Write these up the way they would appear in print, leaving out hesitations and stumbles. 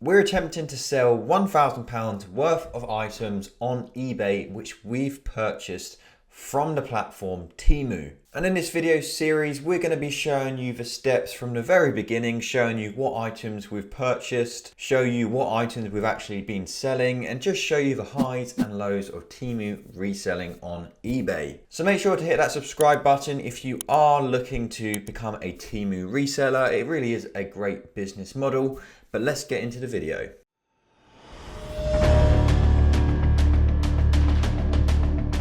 We're attempting to sell £1,000 worth of items on eBay which we've purchased from the platform Temu. And in this video series, we're going to be showing you the steps from the very beginning, showing you what items we've purchased, show you what items we've actually been selling, and just show you the highs and lows of Temu reselling on eBay. So make sure to hit that subscribe button if you are looking to become a Temu reseller. It really is a great business model, but let's get into the video.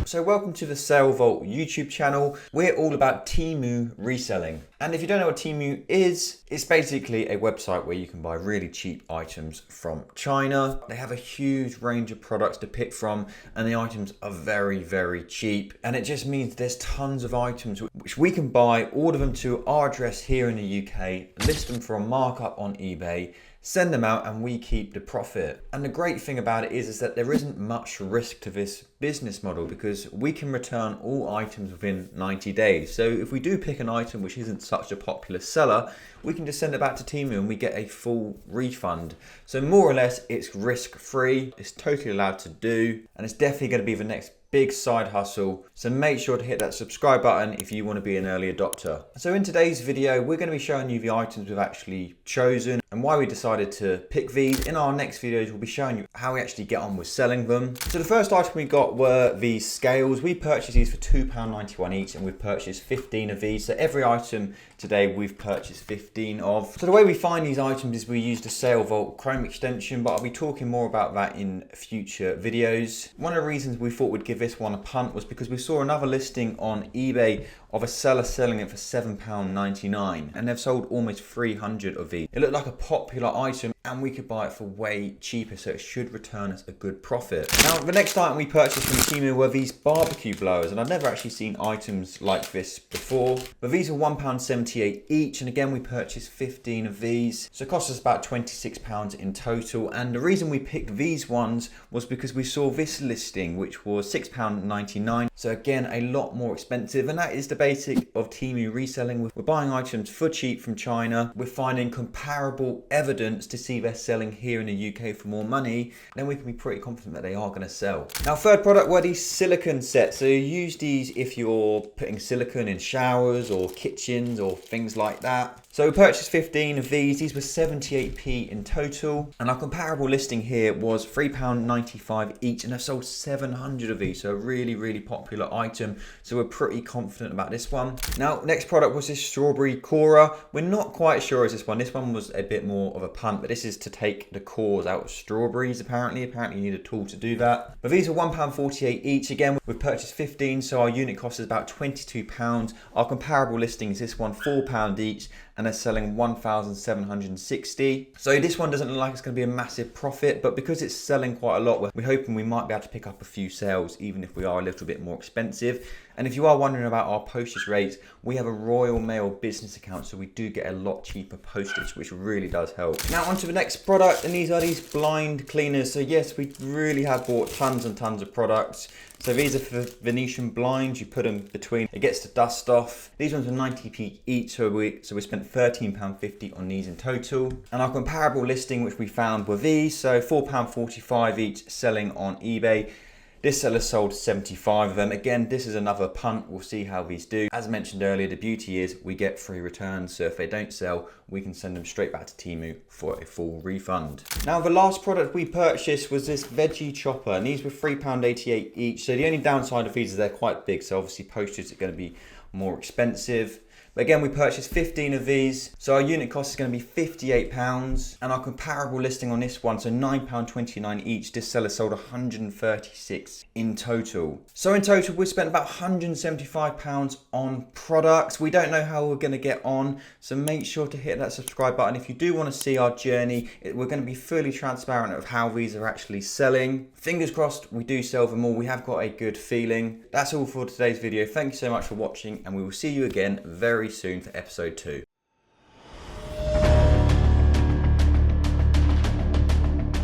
So welcome to the Salevault YouTube channel. We're all about Temu reselling. And if you don't know what Temu is, it's basically a website where you can buy really cheap items from China. They have a huge range of products to pick from, and the items are very, very cheap. And it just means there's tons of items which we can buy, order them to our address here in the UK, list them for a markup on eBay, send them out, and we keep the profit. And the great thing about it is that there isn't much risk to this business model because we can return all items within 90 days. So if we do pick an item which isn't such a popular seller, we can just send it back to Temu and we get a full refund. So more or less it's risk free, it's totally allowed to do, and it's definitely going to be the next big side hustle. So make sure to hit that subscribe button if you want to be an early adopter. So in today's video, we're going to be showing you the items we've actually chosen and why we decided to pick these. In our next videos, we'll be showing you how we actually get on with selling them. So the first item we got were these scales. We purchased these for £2.91 each, and we've purchased 15 of these. So every item today we've purchased 15 of. So the way we find these items is we use the Salevault Chrome extension, but I'll be talking more about that in future videos. One of the reasons we thought we'd give this one a punt was because we saw another listing on eBay of a seller selling it for £7.99, and they've sold almost 300 of these. It looked like a popular item and we could buy it for way cheaper, so it should return us a good profit. Now the next item we purchased from Temu were these barbecue blowers, and I've never actually seen items like this before, but these are £1.78 each, and again we purchased 15 of these, so it cost us about £26 in total. And the reason we picked these ones was because we saw this listing which was £6.99, so again a lot more expensive, and that is the basic of Temu reselling. We're buying items for cheap from China, we're finding comparable evidence to see they're selling here in the UK for more money, then we can be pretty confident that they are going to sell. Now third product were these silicone sets. So you use these if you're putting silicone in showers or kitchens or things like that. So we purchased 15 of these. These were 78p in total, and our comparable listing here was £3.95 each, and I've sold 700 of these, so a really, really popular item. So we're pretty confident about this one. Now next product was this strawberry corer. We're not quite sure as this one. This one was a bit more of a punt, but this is to take the cores out of strawberries apparently. Apparently you need a tool to do that. But these are £1.48 each. Again, we've purchased 15, so our unit cost is about £22. Our comparable listing is this one, £4 each, and they're selling 1,760. So this one doesn't look like it's going to be a massive profit, but because it's selling quite a lot, we're hoping we might be able to pick up a few sales even if we are a little bit more expensive. And if you are wondering about our postage rates, we have a Royal Mail business account, so we do get a lot cheaper postage, which really does help. Now on to the next product, and these are these blind cleaners. So yes, we really have bought tons and tons of products. So these are for Venetian blinds. You put them between, it gets the dust off. These ones are 90p each, so we spent £13.50 on these in total. And our comparable listing which we found were these, so £4.45 each, selling on eBay. This seller sold 75 of them. Again, this is another punt. We'll see how these do. As mentioned earlier, the beauty is we get free returns. So if they don't sell, we can send them straight back to Temu for a full refund. Now, the last product we purchased was this veggie chopper, and these were £3.88 each. So the only downside of these is they're quite big. So obviously postage is going to be more expensive. But again, we purchased 15 of these, so our unit cost is going to be £58, and our comparable listing on this one, so £9.29 each, this seller sold 136 in total. So in total, we spent about £175 on products. We don't know how we're going to get on, so make sure to hit that subscribe button if you do want to see our journey. We're going to be fully transparent of how these are actually selling. Fingers crossed we do sell them all. We have got a good feeling. That's all for today's video. Thank you so much for watching, and we will see you again very soon for episode 2.